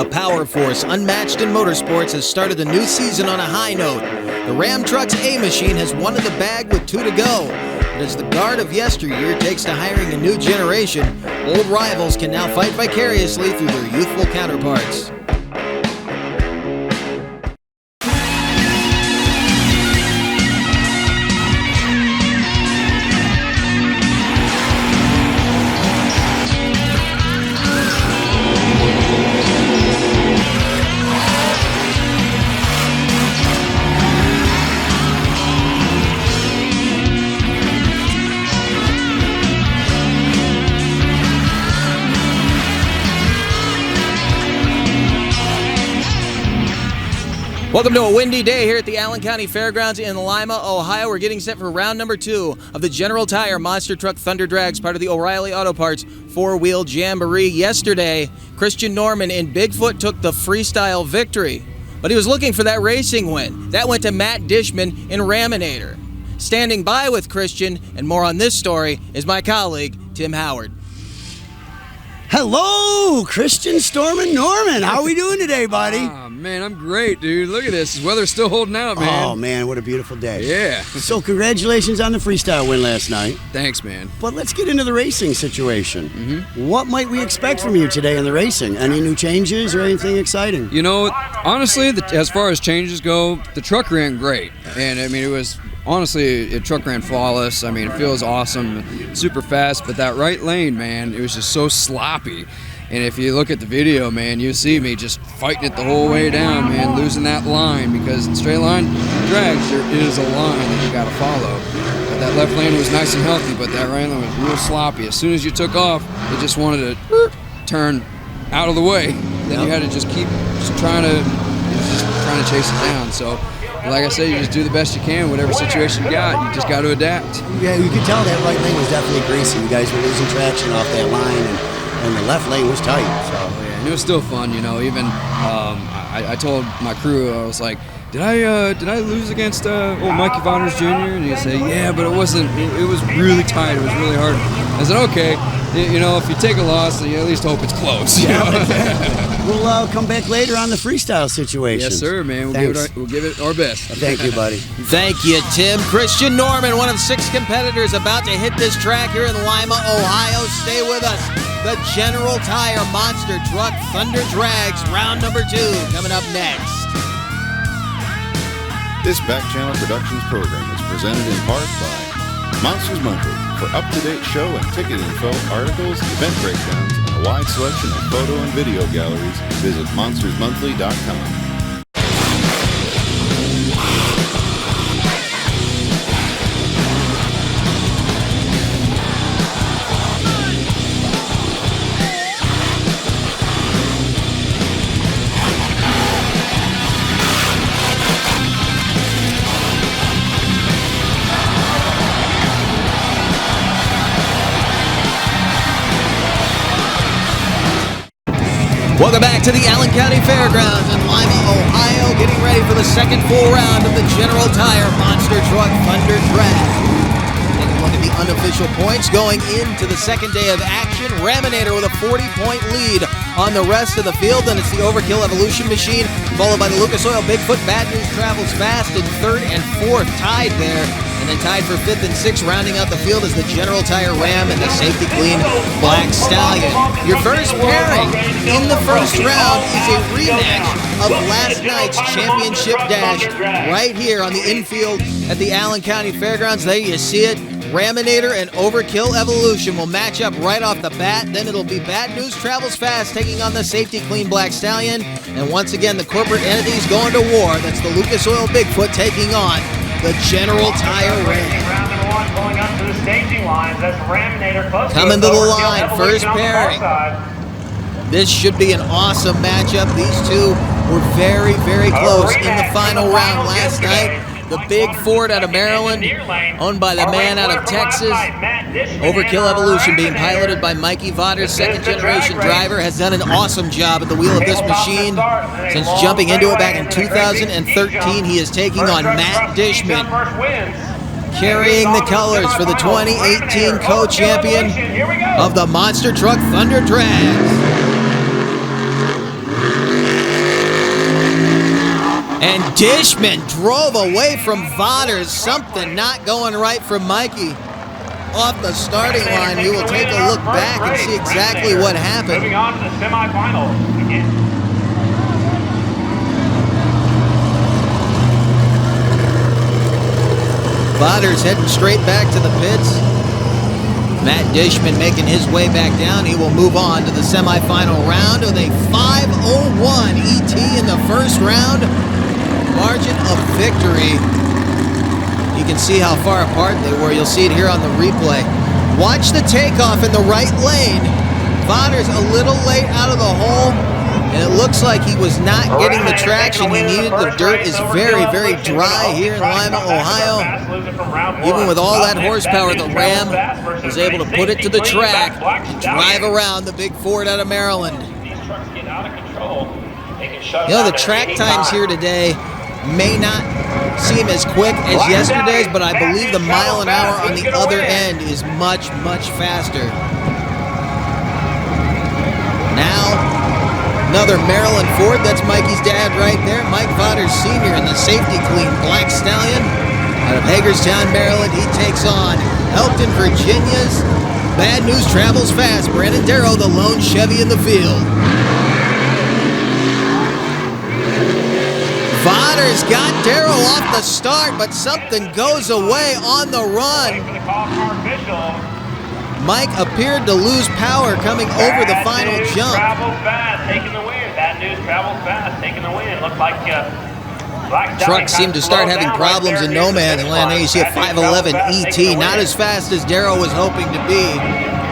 A power force unmatched in motorsports has started the new season on a high note. The Ram Trucks A-Machine has won the bag with 2 to go. But as the guard of yesteryear takes to hiring a new generation, old rivals can now fight vicariously through their youthful counterparts. Welcome to a windy day here at the Allen County Fairgrounds in Lima, Ohio. We're getting set for round number 2 of the General Tire Monster Truck Thunder Drags, part of the O'Reilly Auto Parts 4-Wheel Jamboree. Yesterday, Christian Norman in Bigfoot took the freestyle victory, but he was looking for that racing win. That went to Matt Dishman in Raminator. Standing by with Christian, and more on this story, is my colleague, Tim Howard. Hello, Christian, Storm, and Norman. How are we doing today, buddy? Oh, man, I'm great, dude. Look at this. The weather's still holding out, man. Oh, man, what a beautiful day. Yeah. So congratulations on the freestyle win last night. Thanks, man. But let's get into the racing situation. What might we expect from you today in the racing? Any new changes or anything exciting? You know, honestly, as far as changes go, the truck ran great. And, I mean, it was... Honestly, the truck ran flawless. I mean, it feels awesome, super fast, but that right lane, man, it was just so sloppy. And if you look at the video, man, you see me just fighting it the whole way down, man, losing that line, because in straight line drags, there is a line that you got to follow. But that left lane was nice and healthy, but that right lane was real sloppy. As soon as you took off, it just wanted to turn out of the way. Then you had to just keep trying to chase it down. So, like I said, you just do the best you can, whatever situation you got. You just got to adapt. Yeah, you could tell that right lane was definitely greasy. You guys were losing traction off that line, and the left lane was tight. So yeah, and it was still fun, you know. Even I told my crew, I was like, did I lose against Mikey Vauders Jr.? And he said, yeah, but it wasn't. It was really tight. It was really hard. I said, okay. You know, if you take a loss, you at least hope it's close. Yeah, exactly. We'll come back later on the freestyle situation. Yes, sir, man. We'll give it our best. Thank you, buddy. Thank you, Tim. Christian Norman, one of 6 competitors about to hit this track here in Lima, Ohio. Stay with us. The General Tire Monster Truck Thunder Drags, round number 2, coming up next. This Back Channel Productions program is presented in part by Monsters Monthly. For up-to-date show and ticket info, articles, event breakdowns, and a wide selection of photo and video galleries, visit monstersmonthly.com. Welcome back to the Allen County Fairgrounds in Lima, Ohio, getting ready for the second full round of the General Tire Monster Truck Thunder Drag. Taking a look at the unofficial points going into the second day of action. Raminator with a 40-point lead on the rest of the field, and it's the Overkill Evolution Machine, followed by the Lucas Oil Bigfoot Bad News Travels Fast in 3rd and 4th, tied there. And then tied for 5th and 6th, rounding out the field is the General Tire Ram and the Safety Clean Black Stallion. Your first pairing in the first round is a rematch of last night's championship dash right here on the infield at the Allen County Fairgrounds. There you see it. Raminator and Overkill Evolution will match up right off the bat. Then it'll be Bad News Travels Fast taking on the Safety Clean Black Stallion. And once again, the corporate entities going to war. That's the Lucas Oil Bigfoot taking on the General Tire Ram. Round number 1 going up to the staging lines. That's Raminator close. Coming to the line, first pairing. This should be an awesome matchup. These two were very, very close in the final round last night. The big Ford out of Maryland, owned by the man out of Texas. Overkill Evolution being piloted by Mikey Vauders, second-generation driver, has done an awesome job at the wheel of this machine. Since jumping into it back in 2013, he is taking on Matt Dishman, carrying the colors for the 2018 co-champion of the Monster Truck Thunder Drags. And Dishman drove away from Vodders. Something not going right from Mikey. Off the starting line, we will take a look back and see exactly what happened. Moving on to the semifinals again. Vodders heading straight back to the pits. Matt Dishman making his way back down. He will move on to the semifinal round with a 5:01 ET in the first round. Margin of victory. You can see how far apart they were. You'll see it here on the replay. Watch the takeoff in the right lane. Vodders a little late out of the hole, and it looks like he was not getting the traction he needed. The dirt is very, very dry here in Lima, Ohio. Even with all that horsepower, the Ram was able to put it to the track and drive around the big Ford out of Maryland. You know, the track times here today may not seem as quick as yesterday's, but I believe the mile an hour on the other end is much, much faster. Now, another Maryland Ford. That's Mikey's dad right there. Mike Vodders Sr. in the safety clean Black Stallion out of Hagerstown, Maryland. He takes on Elkton, Virginia's Bad News Travels Fast. Brandon Darrow, the lone Chevy in the field. Vodders got Darrow off the start, but something goes away on the run. Mike appeared to lose power coming over the final jump. Travels fast, taking the win. Bad News Travels Fast, taking the win. Looks like Truck seemed to start having problems in no man's land. There you see a 5:11 ET, not as fast as Darrow was hoping to be.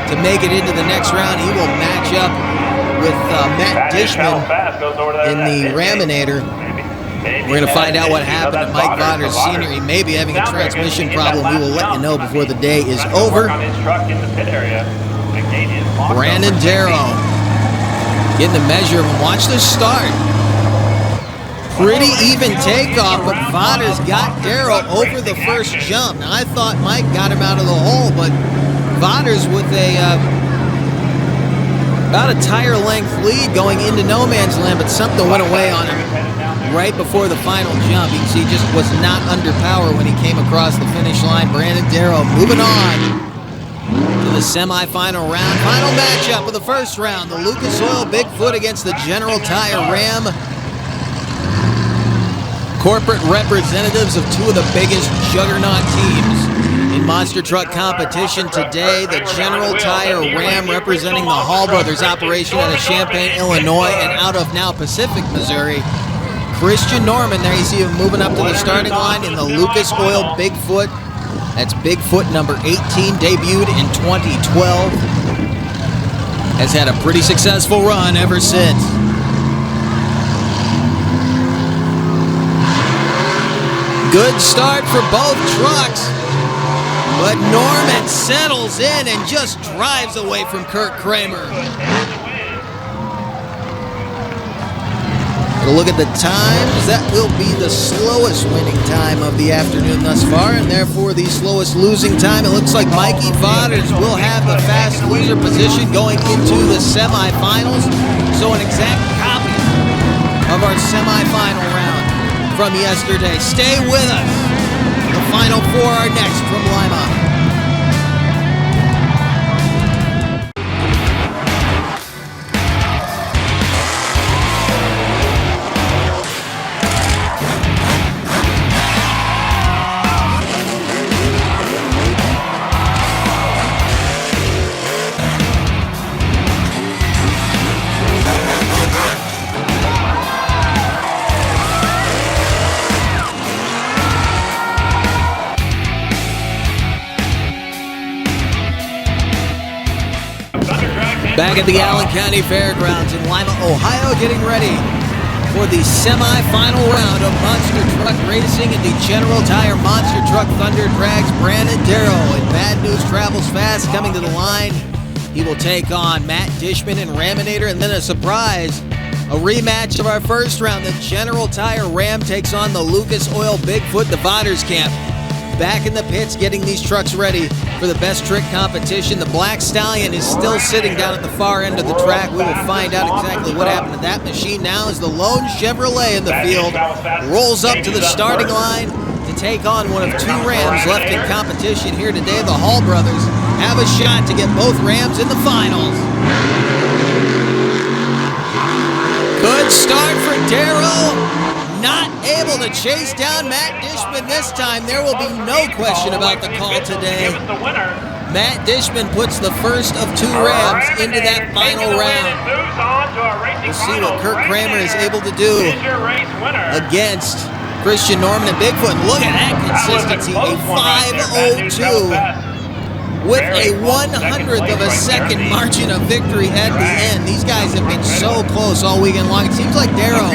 To make it into the next round, he will match up with Matt Dishman in the Raminator. We're going to find out what happened to Mike Vodders Sr. He may be having a transmission problem. We will let you know before the day is over. Brandon Darrow getting the measure of him. Watch this start. Pretty even takeoff, but Vodders got Darrow over the first jump. Now, I thought Mike got him out of the hole, but Vodders with about a tire length lead going into no man's land, but something went away on him right before the final jump. You can see he just was not under power when he came across the finish line. Brandon Darrow moving on to the semifinal round. Final matchup of the first round, the Lucas Oil Bigfoot against the General Tire Ram. Corporate representatives of two of the biggest juggernaut teams in monster truck competition today. The General Tire Ram representing the Hall Brothers operation out of Champaign, Illinois, and out of now Pacific, Missouri. Christian Norman, there you see him moving up to the starting line in the Lucas Oil Bigfoot. That's Bigfoot number 18, debuted in 2012. Has had a pretty successful run ever since. Good start for both trucks, but Norman settles in and just drives away from Kurt Kramer. A look at the times. That will be the slowest winning time of the afternoon thus far, and therefore the slowest losing time. It looks like Mikey Vodders will have the fast loser position going into the semifinals. So an exact copy of our semifinal round from yesterday. Stay with us. The final four are next from Lima. Back at the Allen County Fairgrounds in Lima, Ohio, getting ready for the semifinal round of monster truck racing in the General Tire Monster Truck Thunder Drags. Brandon Darrow in Bad News Travels Fast coming to the line. He will take on Matt Dishman in Raminator, and then a surprise, a rematch of our first round. The General Tire Ram takes on the Lucas Oil Bigfoot, the Vodders camp. back in the pits getting these trucks ready for the best trick competition. The Black Stallion is still sitting down at the far end of the track. We will find out exactly what happened to that machine now as the lone Chevrolet in the field rolls up to the starting line to take on one of two Rams left in competition here today. The Hall brothers have a shot to get both Rams in the finals. Good start for Darrell. Not able to chase down Matt Dishman this time. There will be no question about the call today. Matt Dishman puts the first of two Rams into that final round. We'll see what Kurt Kramer is able to do against Christian Norman and Bigfoot. Look at that consistency, a 5:02 with a 100th of a second margin of victory at the end. These guys have been so close all weekend long. It seems like Darrow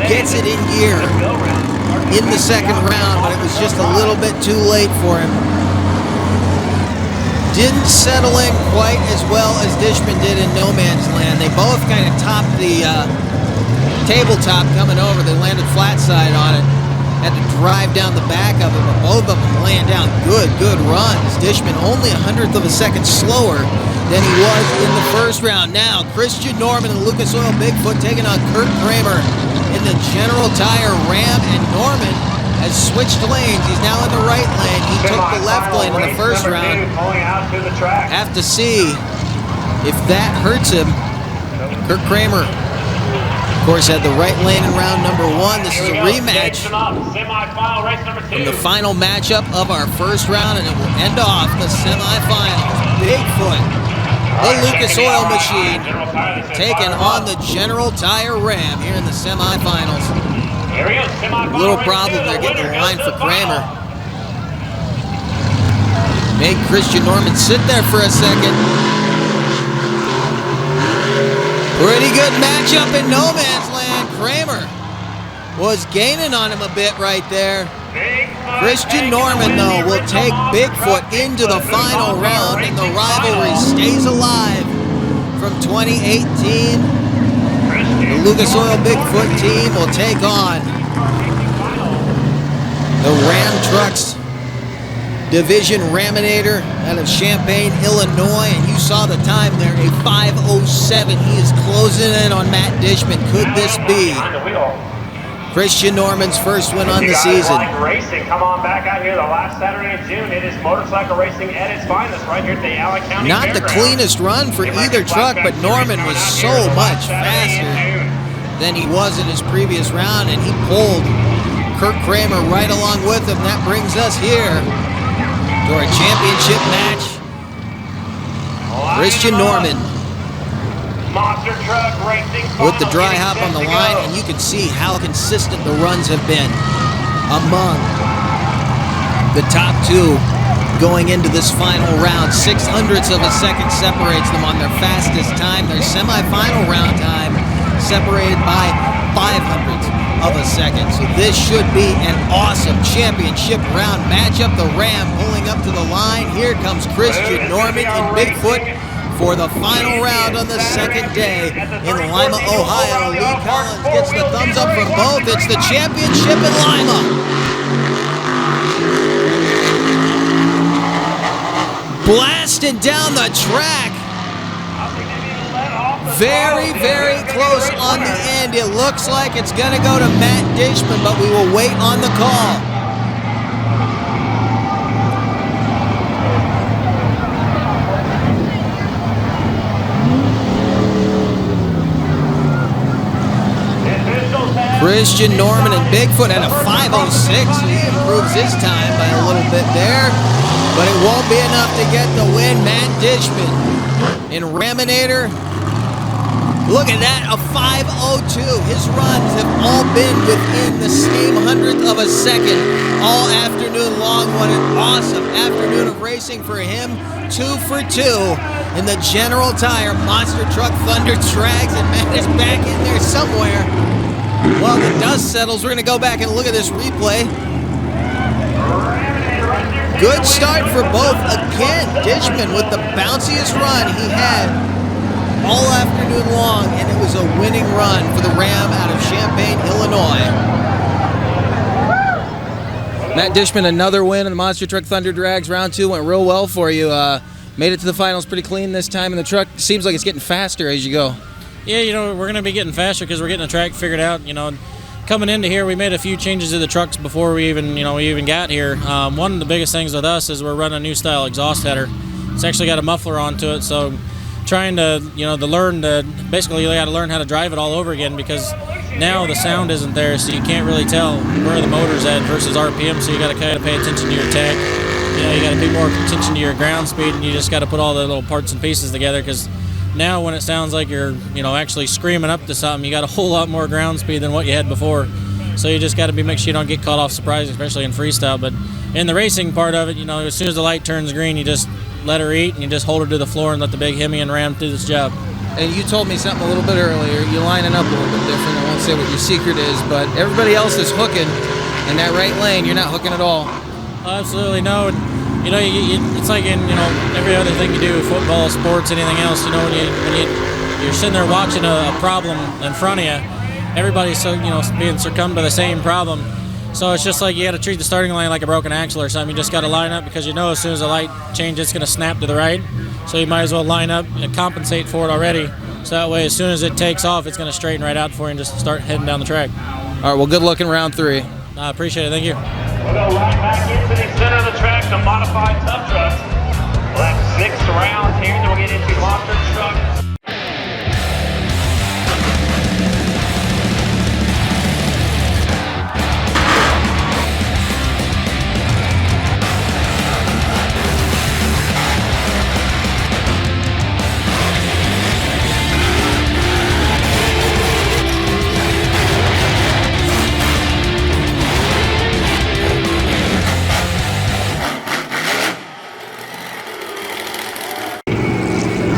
gets it in gear in the second round, but it was just a little bit too late for him. Didn't settle in quite as well as Dishman did in No Man's Land. They both kind of topped the tabletop coming over. They landed flat side on it. Had to drive down the back of it, but both of them laying down good runs. Dishman only 100th of a second slower than he was in the first round. Now, Christian Norman and Lucas Oil Bigfoot taking on Kurt Kramer in the General Tire Ram, and Norman has switched lanes. He's now in the right lane. He took the left lane in the first round. Have to see if that hurts him. Kurt Kramer, of course, had the right lane in round number one. This is a rematch from the final matchup of our first round, and it will end off the semifinals. Bigfoot, the Lucas Oil Machine, taking on the General Tire Ram here in the semifinals. A little problem, they're getting the line for Kramer. Made Christian Norman sit there for a second. Pretty good matchup in No Man's Land. Kramer was gaining on him a bit right there. Christian Norman, though, will take Bigfoot into the final round, and the rivalry stays alive from 2018. The Lucas Oil Bigfoot team will take on the Ram Trucks Division Raminator out of Champaign, Illinois, and you saw the time there, a 5:07. He is closing in on Matt Dishman. Could this be Christian Norman's first win on the season? Like racing, come on back out here the last Saturday in June. It is motorcycle racing at its finest right here at the Allen County Not the cleanest run for either truck, but Norman was so much faster than he was in his previous round, and he pulled Kurt Kramer right along with him. That brings us here to our championship match. Christian Norman with the dry hop on the line, and you can see how consistent the runs have been among the top two going into this final round. 0.06 of a second separates them on their fastest time. Their semifinal round time separated by 0.05 of a second. So this should be an awesome championship round matchup. The Ram pulling up to the line. Here comes Christian Norman and Bigfoot for the final round on the second day in Lima, Ohio. Lee Collins gets the thumbs up from both. It's the championship in Lima. Blasting down the track. Very, very close on the end. It looks like it's going to go to Matt Dishman, but we will wait on the call. Christian Norman and Bigfoot had a 5:06. He improves his time by a little bit there, but it won't be enough to get the win. Matt Dishman in Raminator. Look at that, a 5:02. His runs have all been within the same 100th of a second all afternoon long. What an awesome afternoon of racing for him. 2 for 2 in the General Tire Monster Truck Thunder Drags, and Matt is back in there somewhere. While the dust settles, we're going to go back and look at this replay. Good start for both. Again, Dishman with the bounciest run he had all afternoon long, and it was a winning run for the Ram out of Champaign, Illinois. Matt Dishman, another win in the Monster Truck Thunder Drags. Round 2 went real well for you. Made it to the finals pretty clean this time, and the truck seems like it's getting faster as you go. Yeah, we're going to be getting faster because we're getting the track figured out. Coming into here, we made a few changes to the trucks before we even got here. One of the biggest things with us is we're running a new style exhaust header. It's actually got a muffler onto it, so trying to, basically you got to learn how to drive it all over again because now the sound isn't there, so you can't really tell where the motor's at versus RPM, so you got to kind of pay attention to your tach. You got to pay more attention to your ground speed, and you just got to put all the little parts and pieces together because now when it sounds like you're, actually screaming up to something, you got a whole lot more ground speed than what you had before. So you just got to make sure you don't get caught off surprise, especially in freestyle. But in the racing part of it, as soon as the light turns green, you just let her eat and you just hold her to the floor and let the big Hemi and Ram do this job. And you told me something a little bit earlier. You're lining up a little bit different. I won't say what your secret is, but everybody else is hooking in that right lane. You're not hooking at all. Absolutely no. It's like in every other thing you do, football, sports, anything else. When you're sitting there watching a problem in front of you, everybody's being succumbed to the same problem. So it's just like you got to treat the starting line like a broken axle or something. You just got to line up because as soon as the light changes, it's going to snap to the right. So you might as well line up and compensate for it already. So that way, as soon as it takes off, it's going to straighten right out for you and just start heading down the track. All right. Well, good luck in round 3. I appreciate it. Thank you. We'll go right back into the center of the track to modified tough trucks. We'll have 6 rounds here, then we'll get into monster trucks.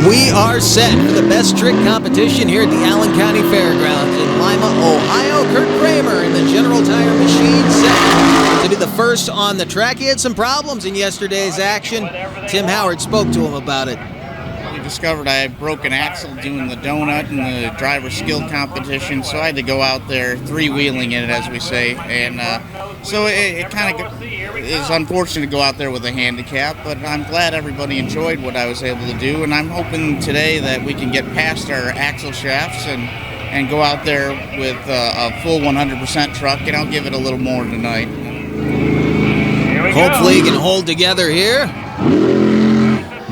We are set for the best trick competition here at the Allen County Fairgrounds in Lima, Ohio. Kurt Kramer in the General Tire Machine set to be the first on the track. He had some problems in yesterday's action. Tim Howard spoke to him about it. We discovered I broke an axle doing the donut in the driver skill competition, so I had to go out there three-wheeling it, as we say, and so it kind of is unfortunate to go out there with a handicap, but I'm glad everybody enjoyed what I was able to do, and I'm hoping today that we can get past our axle shafts and go out there with a full 100% truck, and I'll give it a little more tonight. Hopefully you can hold together here.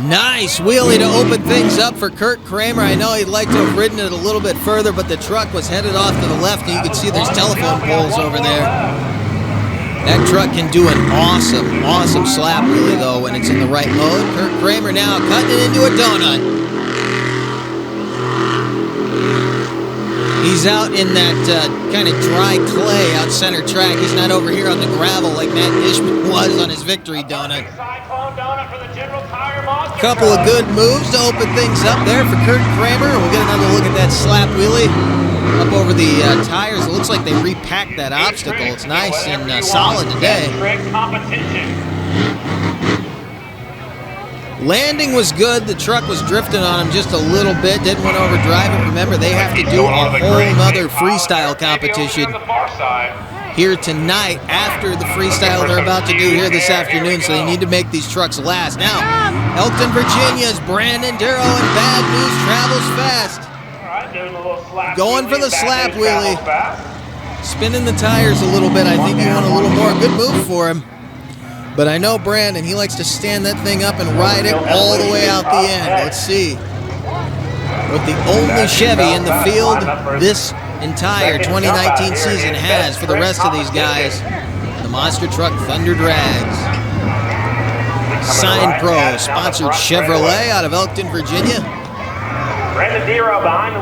Nice wheelie to open things up for Kurt Kramer. I know he'd like to have ridden it a little bit further, but the truck was headed off to the left, and you can see there's telephone poles over there. That truck can do an awesome slap wheelie, though, when it's in the right mode. Kurt Kramer now cutting it into a donut. He's out in that kind of dry clay out center track. He's not over here on the gravel like Matt Dishman was on his victory donut. Couple of good moves to open things up there for Kurt Kramer. We'll get another look at that slap wheelie up over the tires. It looks like they repacked that obstacle. It's nice and solid today. Landing was good. The truck was drifting on him just a little bit. Didn't want to overdrive it. Remember, they have to do a whole nother freestyle competition here tonight after the freestyle they're about to do here this afternoon, so they need to make these trucks last. Now, Elkton, Virginia's Brandon Darrow and Bad News travels fast. Going for the slap wheelie. Spinning the tires a little bit. I think he want a little more. Good move for him. But I know Brandon, he likes to stand that thing up and ride it all the way out the end. Let's see. With the only Chevy in the field this entire 2019 season has for the rest of these guys, the Monster Truck Thunder Drags. Sign Pro, sponsored Chevrolet out of Elkton, Virginia.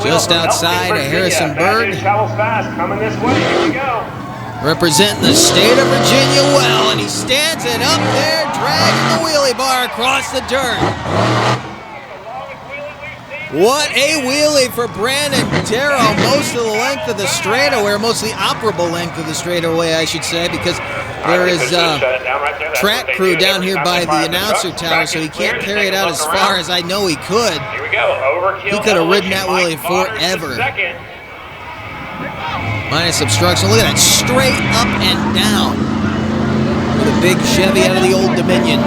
Just outside of Harrisonburg. Representing the state of Virginia well, and he stands it up there, dragging the wheelie bar across the dirt. What a wheelie for Brandon Darrow, most of the length of the straightaway, or most of the operable length of the straightaway, I should say, because there is track crew down here by the announcer tower, so he can't carry it out as far as I know he could. He could have ridden that wheelie forever. Minus obstruction. Look at that, straight up and down. for the big Chevy out of the Old Dominion.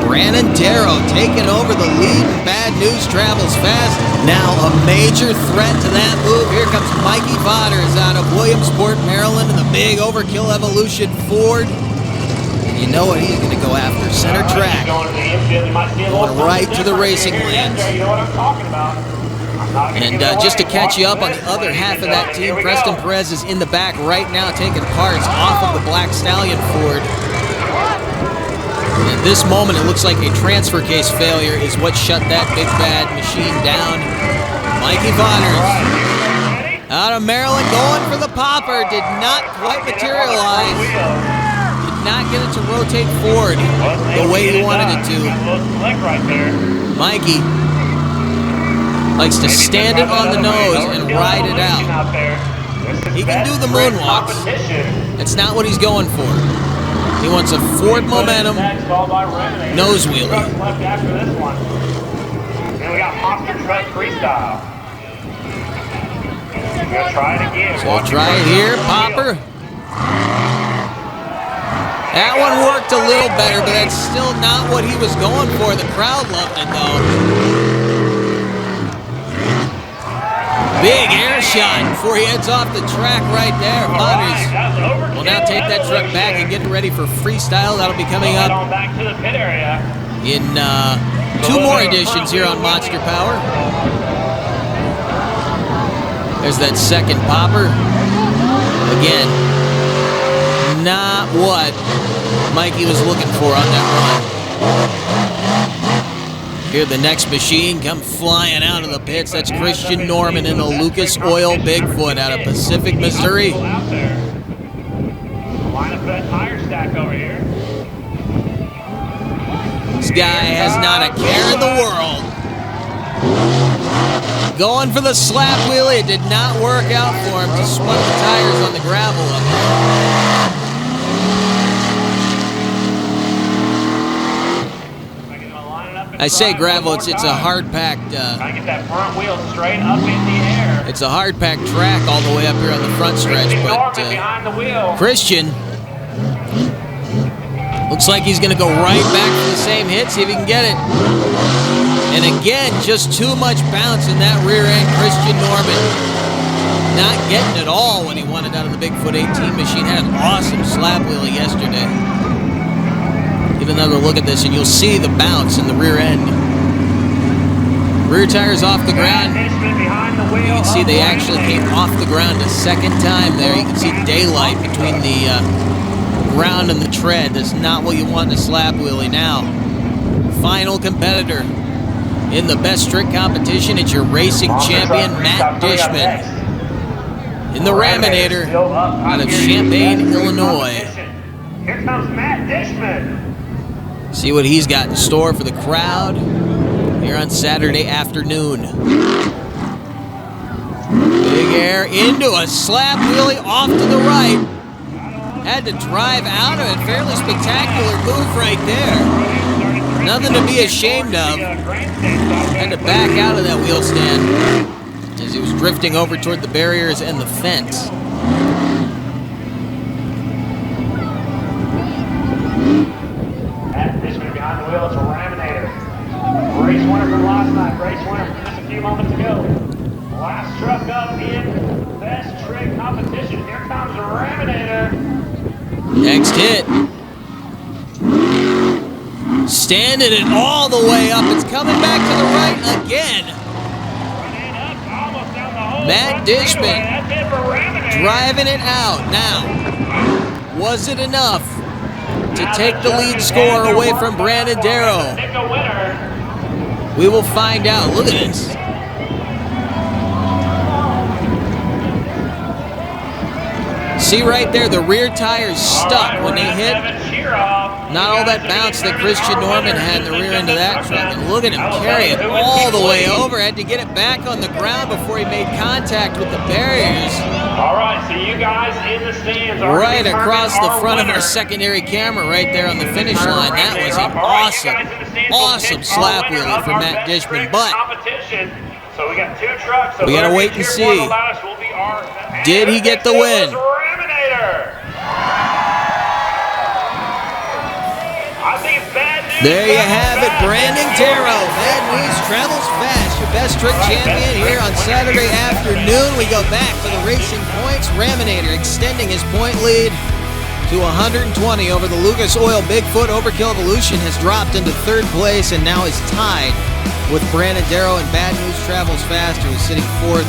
Brandon Darrow taking over the lead, and Bad News travels fast. Now a major threat to that move. Here comes Mikey Vodders out of Williamsport, Maryland, in the big Overkill Evolution Ford. And you know what he's going to go after, center track. Going right to the racing lanes. And just to catch you up on the other half of that team, Preston Perez is in the back right now taking parts off of the Black Stallion Ford. And at this moment, it looks like a transfer case failure is what shut that big bad machine down. Mikey Vodders out of Maryland going for the popper. Did not quite materialize. Did not get it to rotate forward the way he wanted it to. Mikey likes to stand it on the nose and ride it out. He can do the moonwalks. That's not what he's going for. He wants a Ford Momentum nose wheelie. Then we got Monster Truck Freestyle. We're gonna try it again. So we'll try it here, popper. That one worked a little better, but that's still not what he was going for. The crowd loved it, though. Big air shot before he heads off the track right there. Vodders will now take that truck back and get ready for freestyle. That'll be coming up in 2 more editions here on Monster Power. There's that second popper. Again, not what Mikey was looking for on that run. Here the next machine come flying out of the pits. That's Christian Norman in the Lucas Oil Bigfoot out of Pacific, Missouri. Line up that tire stack over here. This guy has not a care in the world. Going for the slap wheelie. It did not work out for him. Just spun the tires on the gravel up there. I say gravel, it's a hard-packed. I get that front wheel straight up in the air. It's a hard-packed track all the way up here on the front stretch, but behind the wheel. Christian looks like he's going to go right back to the same hit, see if he can get it. And again, just too much bounce in that rear end. Christian Norman not getting it all when he won it out of the Bigfoot 18 machine. Had an awesome slap wheelie yesterday. Give another look at this and you'll see the bounce in the rear end. Rear tires off the ground. You can see they actually came off the ground a second time there. You can see daylight between the ground and the tread. That's not what you want in a slap wheelie. Now, final competitor in the best trick competition. It's your racing champion, Matt Dishman, in the Raminator out of Champaign, Illinois. Here comes Matt Dishman. See what he's got in store for the crowd here on Saturday afternoon. Big air into a slap wheelie off to the right. Had to drive out of it. Fairly spectacular move right there. Nothing to be ashamed of. Had to back out of that wheel stand as he was drifting over toward the barriers and the fence. Behind the wheel, it's a Raminator. Race winner from last night. Race winner from just a few moments ago. Last truck up in best trick competition. Here comes the Raminator. Next hit. Standing it all the way up. It's coming back to the right again. Matt Dishman driving it out. Now, was it enough to take the lead score away from Brandon Darrow? We will find out. Look at this. See right there, the rear tire's stuck when they hit. Not all that bounce that Christian Norman had in the rear end of that truck. And look at him carry it all the way over. Had to get it back on the ground before he made contact with the barriers. All right, so you guys in the stands are right across the front of our secondary camera right there on the finish line. That was an awesome slap wheelie for Matt Dishman. But so we got 2 trucks. We got to wait and see. Did he get the win? There you have it, Brandon Darrow. Bad news travels fast. Your best trick champion here on Saturday afternoon. We go back to the racing points. Raminator extending his point lead to 120 over the Lucas Oil Bigfoot. Overkill Evolution has dropped into third place and now is tied with Brandon Darrow. And Bad News Travels Fast, who is sitting fourth.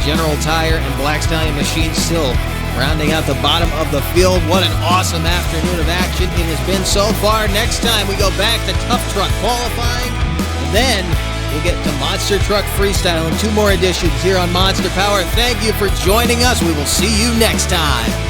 General Tire and Black Stallion Machine still rounding out the bottom of the field. What an awesome afternoon of action it has been so far. Next time we go back to Tough Truck qualifying. And then we'll get to Monster Truck Freestyle and 2 more editions here on Monster Power. Thank you for joining us. We will see you next time.